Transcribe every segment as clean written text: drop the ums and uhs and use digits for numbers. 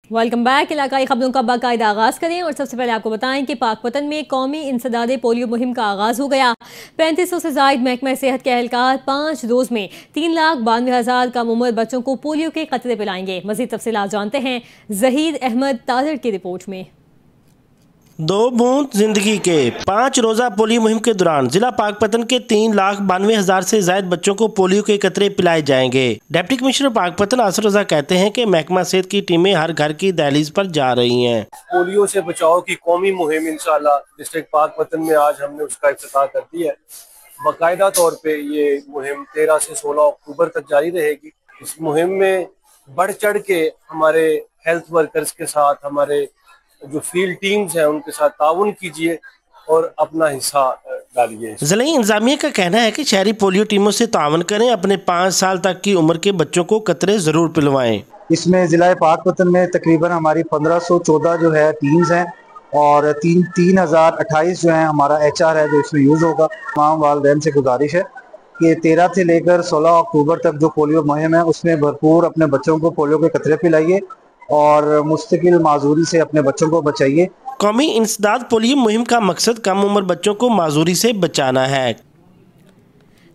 Welcome back. इलाकाई खबरों का बाकायदा आगाज करें और सबसे पहले आपको बताएं कि पाकपतन में कौमी इंसदादे पोलियो मुहिम का आगाज हो गया। 3500 से जायद महकमा सेहत के एहलकार 5 रोज में 3,92,000 कम उम्र बच्चों को पोलियो के कतरे पिलाएंगे। मजीद तफसीलात जानते हैं जहीर अहमद तारड़ की रिपोर्ट में। 2 बूंद जिंदगी के 5 रोजा पोलियो मुहिम के दौरान जिला पाकपतन के 3,92,000 से ज्यादा बच्चों को पोलियो के कतरे पिलाए जाएंगे। डिप्टी कमिश्नर पाकपतन आसर रजा कहते हैं कि महकमा सेहत की टीमें हर घर की दहलीज पर जा रही हैं। पोलियो से बचाव की कौमी मुहिम इंशाल्लाह डिस्ट्रिक्ट पाकपतन में आज हमने उसका इफ्तिताह कर दिया है। बाकायदा तौर पे ये मुहिम 13 से 16 अक्टूबर तक जारी रहेगी। इस मुहिम में बढ़ चढ़ के हमारे हेल्थ वर्कर्स के साथ, हमारे जो फील्ड टीम्स हैं उनके साथ ताउन कीजिए और अपना हिस्सा डालिए। जिला इंतजामिया का कहना है कि शहरी पोलियो टीमों से ताउन करें, अपने 5 साल तक की उम्र के बच्चों को कतरे जरूर पिलवाएं। इसमें जिला पाकपतन में तकरीबन हमारी 1514 जो है टीम्स हैं और 3028 जो है हमारा HR है जो इसमें यूज़ होगा। तमाम वालिदैन से गुजारिश है कि 13 से लेकर 16 अक्टूबर तक जो पोलियो मुहिम है उसमें भरपूर अपने बच्चों को पोलियो के कतरे पिलाइए और मुस्तकिल माजूरी से अपने बच्चों को बचाइए। कौमी इंसदाद पोलियो मुहिम का मकसद कम उम्र बच्चों को माजूरी से बचाना है।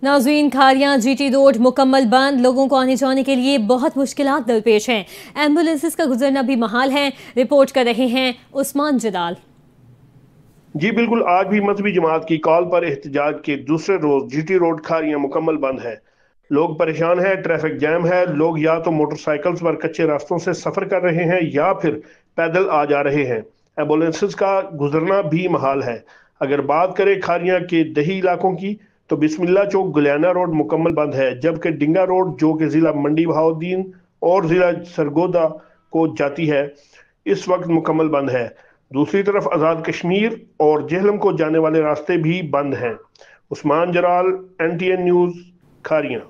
नाज़रीन, खारियां GT रोड मुकम्मल बंद। लोगों को आने जाने के लिए बहुत मुश्किलात दरपेश हैं। एम्बुलेंसेस का गुजरना भी महाल है। रिपोर्ट कर रहे हैं उस्मान जलाल। जी बिल्कुल, आज भी मजहबी जमात की कॉल पर एहतजाज के दूसरे रोज GT रोड खारियां मुकम्मल बंद है। लोग परेशान हैं, ट्रैफिक जैम है। लोग या तो मोटरसाइकिल्स पर कच्चे रास्तों से सफर कर रहे हैं या फिर पैदल आ जा रहे हैं। एम्बुलेंसेस का गुजरना भी महाल है। अगर बात करें खारियां के दही इलाकों की तो बिस्मिल्ला चौक गुलियाना रोड मुकम्मल बंद है, जबकि डिंगा रोड जो कि जिला मंडी बहाउद्दीन और जिला सरगोदा को जाती है इस वक्त मुकम्मल बंद है। दूसरी तरफ आज़ाद कश्मीर और जेहलम को जाने वाले रास्ते भी बंद हैं। उस्मान जलाल, NTN न्यूज़, खारियां।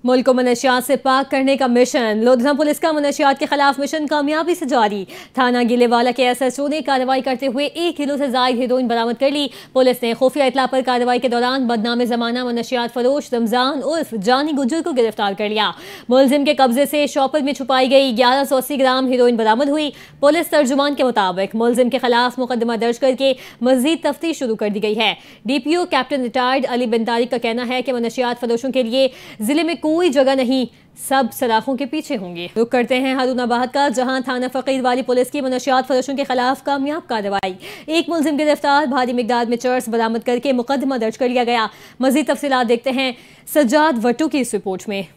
मुल्क को मनशियात से पाक करने का मिशन। लोधना पुलिस का मनशियात के खिलाफ मिशन कामयाबी से जारी। थाना गिलेवाला के SHO ने कार्रवाई करते हुए 1 किलो से ज्यादा हेरोइन बरामद कर ली। पुलिस ने खुफिया इतला पर कार्रवाई के दौरान बदनाम जमाना मनशियात फरोश रमजान उर्फ जानी गुज्जर को गिरफ्तार कर लिया। मुलजिम के कब्जे से शॉपर में छुपाई गई 1180 ग्राम हेरोइन बरामद हुई। पुलिस तर्जुमान के मुताबिक मुलजिम के खिलाफ मुकदमा दर्ज करके मजीद तफ्तीश शुरू कर दी गई है। DPO कैप्टन रिटायर्ड अली बिन तारिक का कहना है कि मनशियात फरोशों के लिए जिले में कोई जगह नहीं, सब सलाखों के पीछे होंगे। रुक करते हैं हारूनाबाद का, जहां थाना फकीर वाली पुलिस की मनशियात फरोशों के खिलाफ कामयाब कार्रवाई। एक मुलजिम गिरफ्तार, भारी मिकदार में चर्स बरामद करके मुकदमा दर्ज कर लिया गया। मजीद तफसीलात देखते हैं सज्जाद वट्टू की इस रिपोर्ट में।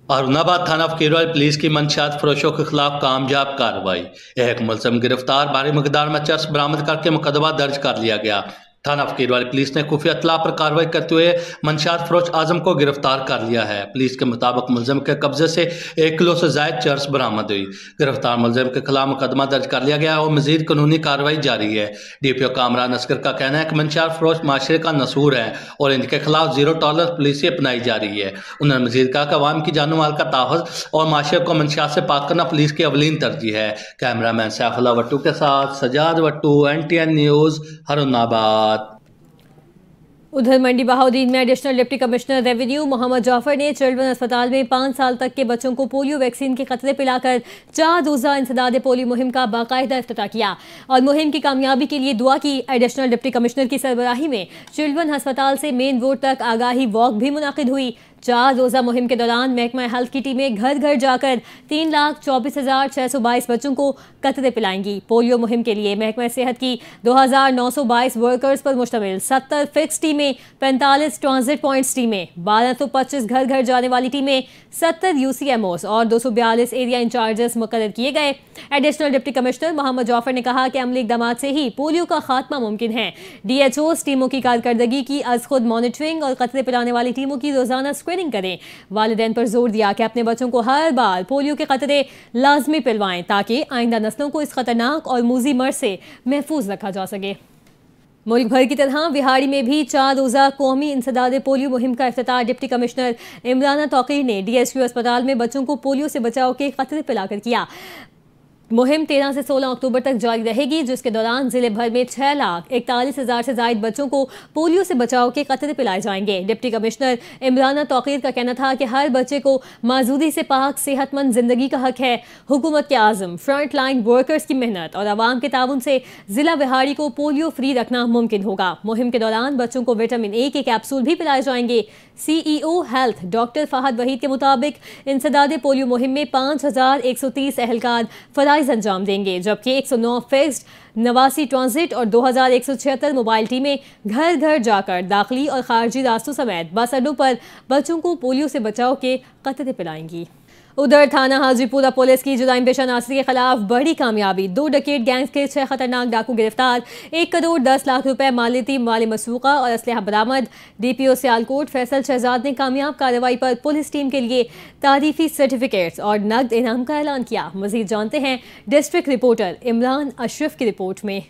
हारूनाबाद थाना फकीरवाल पुलिस की मंशियात फरोशों के खिलाफ कामयाब कार्रवाई। एक मुलजिम गिरफ्तार, भारी मिकदार में चर्स बरामद करके मुकदमा दर्ज कर लिया गया। थाना फकीरवाल पुलिस ने खुफिया इत्तला पर कार्रवाई करते हुए मंशियात फरोश आजम को गिरफ्तार कर लिया है। पुलिस के मुताबिक मुलजिम के कब्जे से 1 किलो से ज्यादा चर्स बरामद हुई। गिरफ्तार मुलजिम के खिलाफ मुकदमा दर्ज कर लिया गया और मजीद कानूनी कार्रवाई जारी है। DPO कामरान असगर का कहना है कि मंशियात फरोश माशरे का नसूर है और इनके खिलाफ जीरो टॉलरेंस पॉलिसी अपनाई जा रही है। उन्होंने मजीद कहा कि अवाम की जानो माल का तहफ़्फ़ुज़ और माशरे को मंशियात से पाक करना पुलिस की अवलीन तरजीह है। कैमरामैन सैफुल्लाह वट्टू के साथ सजाद वट्टू, NTN न्यूज़, हारूनाबाद। उधर मंडी बहाउद्दीन में additional deputy commissioner revenue Mohammad Jafar ने चिल्ड्रन अस्पताल में 5 साल तक के बच्चों को पोलियो वैक्सीन के खतरे पिलाकर 4 रोजा इंसदादे पोलियो मुहिम का बाकायदा इफ्तिताह किया और मुहिम की कामयाबी के लिए दुआ की। एडिशनल डिप्टी कमिश्नर की सरबराही में चिल्ड्रन अस्पताल से मेन रोड तक आगाही वॉक भी मुनाकिद हुई। 4 रोजा मुहिम के दौरान महकमा हेल्थ की टीमें घर घर जाकर 3,24,622 बच्चों को कतरे पिलाएंगी। पोलियो मुहिम के लिए महकमा सेहत की 2,922 वर्कर्स पर मुश्तमिल 70 फिक्स टीमें, 45 ट्रांजिट पॉइंट्स टीमें, 1225 घर घर जाने वाली टीमें, 70 UCMOs और 242 एरिया इंचार्जेस मुकर्रर किए गए। Additional deputy commissioner Mohammad Jafar ने कहा कि अमली इक़दाम से ही पोलियो का खात्मा मुमकिन है। DHOs टीमों की कारकर्दगी की अज खुद मॉनिटरिंग और कतरे पिलाने वाली टीमों की रोजाना स्क्रीनिंग करें। वालिदैन पर जोर दिया कि अपने बच्चों को हर बार पोलियो के खतरे लाजमी पिलवाएं ताकि आइंदा नस्लों को इस खतरनाक और मूजी मर्ज से महफूज रखा जा सके। मुल्क भर की तरह बिहारी में भी 4 रोजा कौमी इंसदादे पोलियो मुहिम का इफ्तिताह डिप्टी कमिश्नर इमराना तौकीर ने DSQ अस्पताल में बच्चों को पोलियो से बचाव के खतरे पिलाकर किया। मुहिम 13 से 16 अक्टूबर तक जारी रहेगी, जिसके दौरान जिले भर में 6,41,000 से ज्यादा बच्चों को पोलियो से बचाव के कतरे पिलाए जाएंगे। डिप्टी कमिश्नर इमराना तौकीर का कहना था कि हर बच्चे को माजूदी से पाक सेहतमंद जिंदगी का हक है। हुकूमत के आज़म, फ्रंट लाइन वर्कर्स की मेहनत और आवाम के ताउन से जिला बिहारी को पोलियो फ्री रखना मुमकिन होगा। मुहिम के दौरान बच्चों को विटामिन ए के कैप्सूल भी पिलाए जाएंगे। CEO health doctor Fahad Waheed के मुताबिक इंसदादे पोलियो मुहिम में 5,130 एहलकार फराइज अंजाम देंगे, जबकि 109 फिक्स्ड, 89 ट्रांजिट और 2,176 मोबाइल टीमें घर घर जाकर दाखिली और खारजी रास्तों समेत बस अड्डों पर बच्चों को पोलियो से बचाव के कतरे पिलाएंगी। उधर थाना हाजीपुरा पुलिस की जुदाई पेशा नासरी के खिलाफ बड़ी कामयाबी। 2 डकैत गैंग्स के 6 खतरनाक डाकू गिरफ्तार। 1 करोड़ 10 लाख रुपए मालियती माल मसूका और असलहा बरामद। DPO सियालकोट फैसल शहजाद ने कामयाब कार्रवाई पर पुलिस टीम के लिए तारीफी सर्टिफिकेट्स और नकद इनाम का ऐलान किया। मजीद जानते हैं डिस्ट्रिक्ट रिपोर्टर इमरान अशरफ की रिपोर्ट में।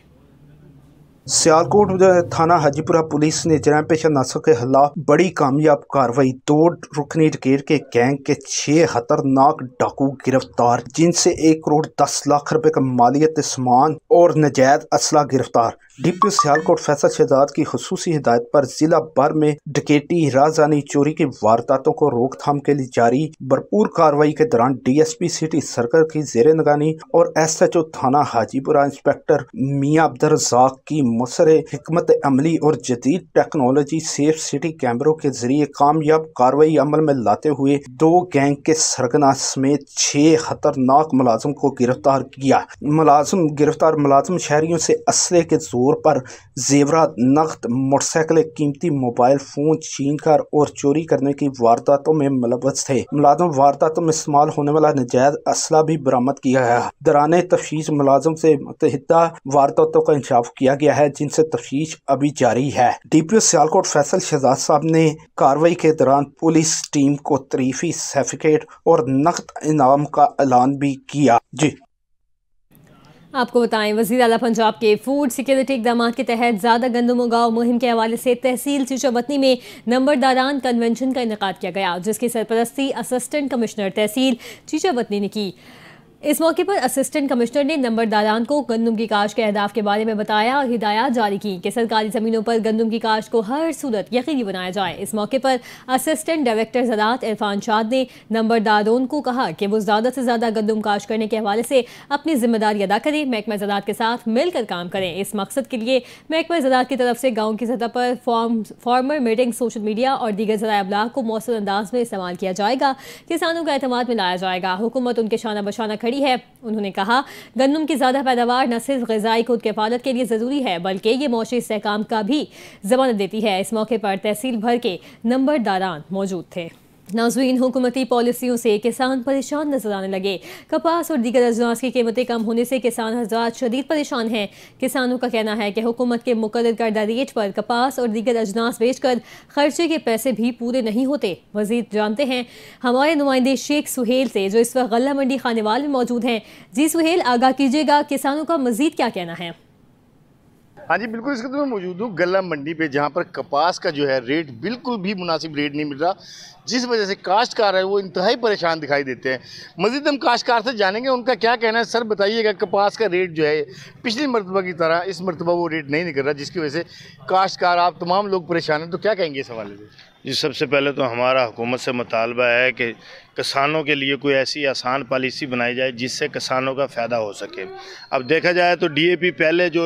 सियालकोट थाना हाजीपुरा पुलिस ने जराइम पेशा नासों के खिलाफ बड़ी कामयाब कार्रवाई। 2 रुकनी डकैत के गैंग के 6 खतरनाक डाकू गिरफ्तार, जिनसे 1 करोड़ 10 लाख रुपए का मालियत सामान और नजायज असला गिरफ्तार। DPO सियालकोट फैसल शहजाद की खुसूसी हिदायत पर जिला भर में डकैती, राजानी, चोरी की वारदातों को रोकथाम के लिए जारी भरपूर कार्रवाई के दौरान DSP सिटी सर्कल की जेर निगरानी और SHO थाना हाजीपुरा इंस्पेक्टर मियां अब्दुल रज़ाक की मुसरे हिकमत अमली और जदीद टेक्नोलॉजी सेफ सिटी कैमरों के जरिए कामयाब कार्रवाई अमल में लाते हुए 2 गैंग के सरगना समेत 6 खतरनाक मुलाजिम को गिरफ्तार किया। गिरफ्तार मुलाजिम शहरियों से असले के जोर पर जेवरात, नकद, मोटरसाइकिल, कीमती मोबाइल फोन छीनकर और चोरी करने की वारदातों में मुलव्वस थे। मुलाजिम वारदातों में इस्तेमाल होने वाला नजायज असला भी बरामद किया गया। दौरान तफ्तीश मुलाजिम से मुतअद्दिदा वारदातों का इंकशाफ किया गया है, जिनसे तफ्तीश अभी जारी है। DPO सियालकोट फैसल शहजाद साहब ने कार्रवाई के दौरान पुलिस टीम को तारीफी सर्टिफिकेट और नकद इनाम का ऐलान भी किया। जी आपको बताएं, वज़ीर आला पंजाब के फूड सिक्योरिटी इक़दाम के तहत ज़्यादा गंदम उगाओ मुहिम के हवाले से तहसील चीचावतनी में नंबरदारान कन्वेंशन का इनेकाद किया गया, जिसकी सरपरस्ती असिस्टेंट कमिश्नर तहसील चीचावतनी ने की। इस मौके पर असिस्टेंट कमिश्नर ने नंबरदारान को गंदम की काश्त के अहदाफ के बारे में बताया और हिदायत जारी की कि सरकारी ज़मीनों पर गंदम की काश्त को हर सूरत यकीनी बनाया जाए। इस मौके पर असिस्टेंट डायरेक्टर ज़राअत इरफान शाद ने नंबरदारों को कहा कि वो ज़्यादा से ज़्यादा गंदम काश्त करने के हवाले से अपनी जिम्मेदारी अदा करें, महकमा ज़राअत के साथ मिलकर काम करें। इस मकसद के लिए महकमा ज़राअत की तरफ से गाँव की सतह पर फार्मर मीटिंग, सोशल मीडिया और दीगर ज़राए अबलाग को मौसर अंदाज में इस्तेमाल किया जाएगा। किसानों का एतमाद में लाया जाएगा। हुकूमत उनके शाना बशाना है। उन्होंने कहा, गंदम की ज्यादा पैदावार न सिर्फ ग़िज़ाई खुद किफ़ालत के लिए ज़रूरी है, बल्कि ये मौशी इस्तेहकाम का भी ज़मानत देती है। इस मौके पर तहसील भर के नंबरदारान मौजूद थे। नाज़रीन, हुकूमती पॉलिसियों से किसान परेशान नजर आने लगे। कपास और दीगर अजनास की कीमतें कम होने से किसान हज़रात शदीद परेशान हैं। किसानों का कहना है कि हुकूमत के मुकर्रर करदा रेट पर कपास और दीगर अजनास बेचकर खर्चे के पैसे भी पूरे नहीं होते। मज़ीद जानते हैं हमारे नुमाइंदे शेख सुहेल से, जो इस वक्त गल्ला मंडी खानेवाल में मौजूद हैं। जी सुहेल, आगाह कीजिएगा, किसानों का मज़ीद क्या कहना है? हाँ जी बिल्कुल, इसके तो मैं मौजूद हूँ गल्ला मंडी पे, जहाँ पर कपास का जो है रेट बिल्कुल भी मुनासिब रेट नहीं मिल रहा, जिस वजह से काश्तकार है वो इंतहाई परेशान दिखाई देते हैं। मज़ीद हम काश्तकार से जानेंगे उनका क्या कहना है। सर बताइएगा, कपास का रेट जो है पिछली मरतबा की तरह इस मरतबा वो रेट नहीं निकल रहा, जिसकी वजह से काश्तकार आप तमाम लोग परेशान हैं, तो क्या कहेंगे इस हवाले से? जी, सबसे पहले तो हमारा हुकूमत से मुतालबा है कि किसानों के लिए कोई ऐसी आसान पॉलिसी बनाई जाए जिससे किसानों का फ़ायदा हो सके। अब देखा जाए तो DAP पहले जो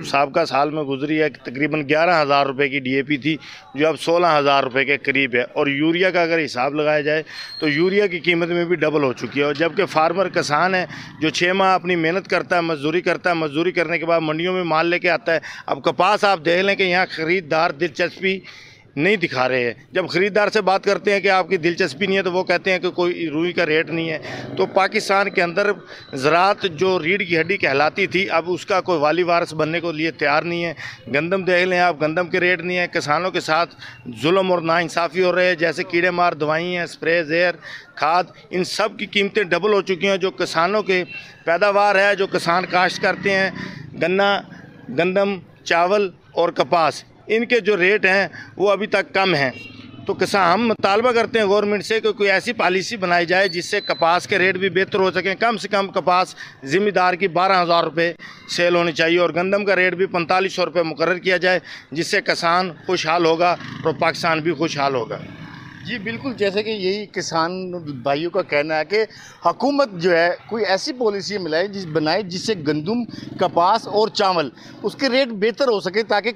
साबका साल में गुजरी है तकरीबन 11,000 रुपये की DAP थी, जो अब 16,000 रुपये के करीब है। और यूरिया का अगर हिसाब लगाया जाए तो यूरिया की कीमत में भी डबल हो चुकी है। और जबकि फार्मर किसान है जो 6 माह अपनी मेहनत करता है, मजदूरी करता है, मजदूरी करने के बाद मंडियों में माल लेके आता है। अब कपास आप देख लें कि यहाँ ख़रीदार दिलचस्पी नहीं दिखा रहे हैं। जब ख़रीदार से बात करते हैं कि आपकी दिलचस्पी नहीं है तो वो कहते हैं कि कोई रुई का रेट नहीं है। तो पाकिस्तान के अंदर ज़राअत जो रीढ़ की हड्डी कहलाती थी, अब उसका कोई वाली वारिस बनने को लिए तैयार नहीं है। गंदम देख लें आप, गंदम के रेट नहीं है। किसानों के साथ जुल्म और नाइंसाफ़ी हो रहे हैं, जैसे कीड़े मार दवाई हैं, स्प्रे, ज़ेर, खाद, इन सब की कीमतें डबल हो चुकी हैं। जो किसानों के पैदावार है, जो किसान काश्त करते हैं, गन्ना, गंदम, चावल और कपास, इनके जो रेट हैं वो अभी तक कम हैं। तो किसान हम मुतालबा करते हैं गवर्नमेंट से कि कोई ऐसी पॉलिसी बनाई जाए जिससे कपास के रेट भी बेहतर हो सकें। कम से कम कपास ज़िम्मेदार की 12,000 रुपये सेल होनी चाहिए और गंदम का रेट भी 4500 रुपये मुकर्रर किया जाए, जिससे किसान खुशहाल होगा और पाकिस्तान भी खुशहाल होगा। जी बिल्कुल, जैसे कि यही किसान भाइयों का कहना है कि हुकूमत जो है कोई ऐसी पॉलिसी बनाए जिससे गंदम, कपास और चावल उसके रेट बेहतर हो सके, ताकि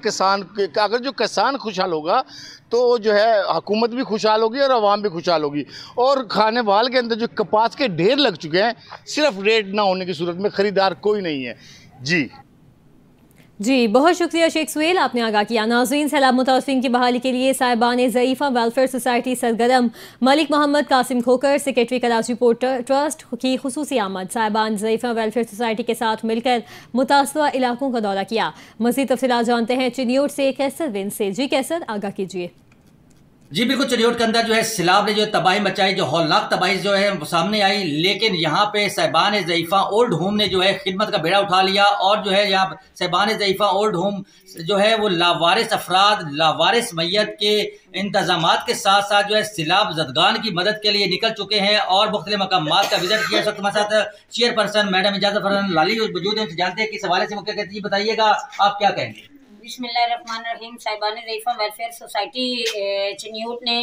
अगर जो किसान खुशहाल होगा तो जो है हुकूमत भी खुशहाल होगी और आवाम भी खुशहाल होगी। और खाने वाल के अंदर जो कपास के ढेर लग चुके हैं, सिर्फ रेट ना होने की सूरत में ख़रीदार कोई नहीं है। जी बहुत शुक्रिया शेख सुहेल, आपने आगाह किया। नाज़रीन, सैलाब मुतासिरीन की बहाली के लिए साहिबान ज़ईफ़ा वेलफेयर सोसाइटी सरगर्म मलिक मोहम्मद कासिम खोकर, सेक्रेटरी कराची पोर्ट ट्रस्ट की खुसूसी आमद साहिबान ज़ईफ़ा वेलफेयर सोसाइटी के साथ मिलकर मुतासरा इलाकों का दौरा किया। मज़ीद तफ़सीलात जानते हैं चिन्योट से कैसर विन से। जी कैसर, आगाह कीजिए। जी बिल्कुल, चिन्योट के अंदर जो है सैलाब ने जो तबाही मचाई, जो हौलनाक तबाही जो है सामने आई, लेकिन यहाँ पे साहिबान ज़ईफ़ा ओल्ड होम ने जो है खिदमत का बेड़ा उठा लिया और जो है यहाँ साहिबान ज़ईफ़ा ओल्ड होम जो है वो लावारिस अफराद, लावारिस मैयत के इंतजामात के साथ साथ जो है सैलाब ज़दगान की मदद के लिए निकल चुके हैं और मुख्तलिफ मकामात का विजिट किया। सब हमारे साथ चेयरपर्सन मैडम इजाज़त फरहान लाली मौजूद हैं, जानते हैं कि इस हवाले से मुख्य कहती है, बताइएगा आप क्या कहेंगे। बिस्मिल्लाहिर्रहमानिर्रहीम। साहिबान ज़ईफ़ा वेलफेयर सोसाइटी चिन्योट ने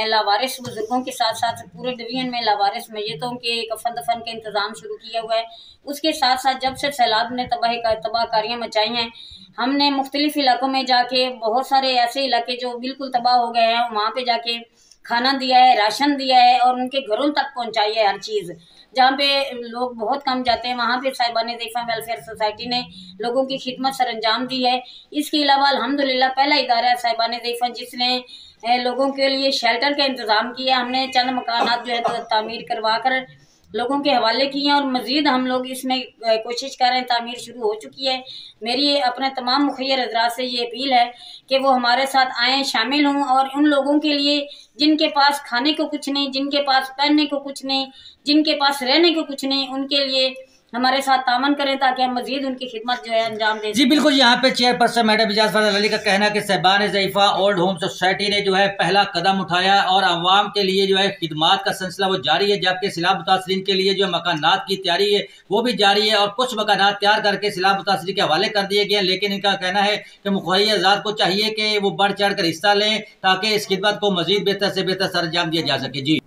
लावारिस बुजुर्गों के साथ साथ पूरे डिवीजन में लावारिस मैयतों के कफन दफन के इंतज़ाम शुरू किया हुआ है। उसके साथ साथ जब से सैलाब ने तबाहकारियाँ मचाई हैं, हमने मुख्तलिफ इलाकों में जाके बहुत सारे ऐसे इलाके जो बिल्कुल तबाह हो गए हैं वहाँ पे जाके खाना दिया है, राशन दिया है और उनके घरों तक पहुँचाई है हर चीज़। जहाँ पे लोग बहुत कम जाते हैं वहाँ पे साहिबान ज़ईफ़ा वेलफेयर सोसाइटी ने लोगों की खिदमत सर अंजाम दी है। इसके अलावा अल्हम्दुलिल्लाह पहला इदारा है साहिबान ज़ईफ़ा जिसने लोगों के लिए शेल्टर का इंतज़ाम किया। हमने चंद मकानात जो है तामीर करवा कर लोगों के हवाले किए हैं और मज़ीद हम लोग इसमें कोशिश कर रहे हैं, तामीर शुरू हो चुकी है। मेरी अपने तमाम मुखियर हज़रात से ये अपील है कि वो हमारे साथ आएँ, शामिल हों और उन लोगों के लिए जिनके पास खाने को कुछ नहीं, जिनके पास पहनने को कुछ नहीं, जिनके पास रहने को कुछ नहीं, उनके लिए हमारे साथ तामन करें ताकि हम मजीद उनकी खिदमत जो है अंजाम दें। जी बिल्कुल, यहाँ पे चेयरपर्सन मैडम इजाज़त फरहान लाली का कहना है कि साहिबान ज़ईफ़ा ओल्ड होम सोसाइटी ने जो है पहला कदम उठाया और आवाम के लिए जो है खिदमात का सिलसिला वो जारी है, जबकि सैलाब मुतासरीन के लिए जो मकानात की तैयारी है वो भी जारी है और कुछ मकानात तैयार करके सैलाब मुतासरीन के हवाले कर दिए गए। लेकिन इनका कहना है कि मुखिया हज़रात को चाहिए कि वो बढ़ चढ़ कर हिस्सा लें ताकि इस खिदमत को मजीद बेहतर से बेहतर सर अंजाम दिया जा सके।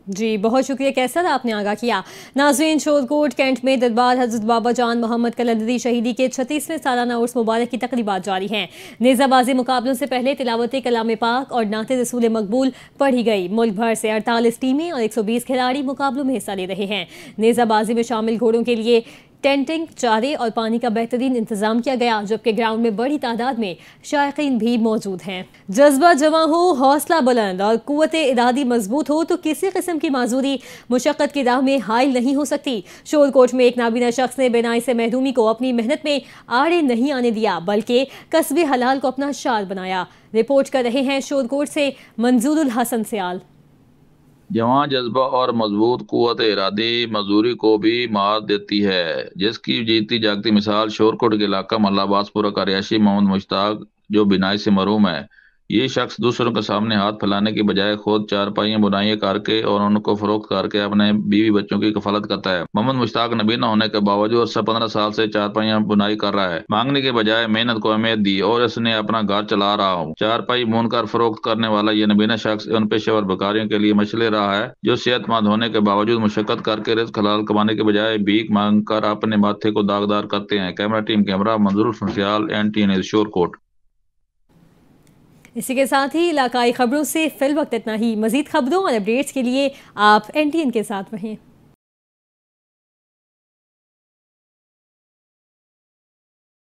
जी बहुत शुक्रिया कैसर, आपने आगाह किया। नाज़रीन, शोरकोट कैंट में दरबार हज़रत बाबा जान मोहम्मद कलंदरी शहीदी के 36वें सालाना उर्स मुबारक की तकरीबात जारी हैं। नेज़ाबाजी मुकाबलों से पहले तिलावत कलाम पाक और नाते रसूल मकबूल पढ़ी गई। मुल्क भर से 48 टीमें और 120 खिलाड़ी मुकाबलों में हिस्सा ले रहे हैं। नेज़ाबाजी में शामिल घोड़ों के लिए टेंटिंग, चारे और पानी का बेहतरीन इंतजाम किया गया, जबकि ग्राउंड में बड़ी तादाद में शायकीन भी मौजूद हैं। जज्बा जवां हो, हौसला बुलंद और कुव्वत इरादी मजबूत हो तो किसी किस्म की माजूरी मुशक्कत की राह में हाइल नहीं हो सकती। शोरकोट में एक नाबीना शख्स ने बिनाई से महरूमी को अपनी मेहनत में आड़े नहीं आने दिया, बल्कि कस्बे हलाल को अपना शार बनाया। रिपोर्ट कर रहे हैं शोरकोट से मंजूरुल हसन सियाल। जवां जज्बा और मजबूत कुव्वत इरादी मजदूरी को भी मात देती है, जिसकी जीती जागती मिसाल शोरकोट के इलाका मल्लाबासपुरा का रिहायशी मोहम्मद मुश्ताक जो बिनाई से महरूम है। ये शख्स दूसरों के सामने हाथ फैलाने के बजाय खुद चारपाइयां बुनाई करके और उनको फरोख्त करके अपने बीवी बच्चों की कफालत करता है। मोहम्मद मुश्ताक नबीना होने के बावजूद 15 साल से चारपाइयां बुनाई कर रहा है। मांगने के बजाय मेहनत को अहमियत दी और इसने अपना घर चला रहा हूँ। चारपाई बुनकर फरोख्त करने वाला ये नबीना शख्स उन पेशेवर बेकारियों के लिए मशले रहा है जो सेहतमंद होने के बावजूद मुशक्कत करके रिज़्क़ हलाल कमाने के बजाय भीख मांग कर अपने माथे को दागदार करते हैं। Camera team camera Manzurul Hasan Sial, NTN news Shorkot. इसी के साथ ही इलाकाई खबरों से फिल वक्त इतना ही। मजीद खबरों और अपडेट्स के लिए आप NTN के साथ रहें।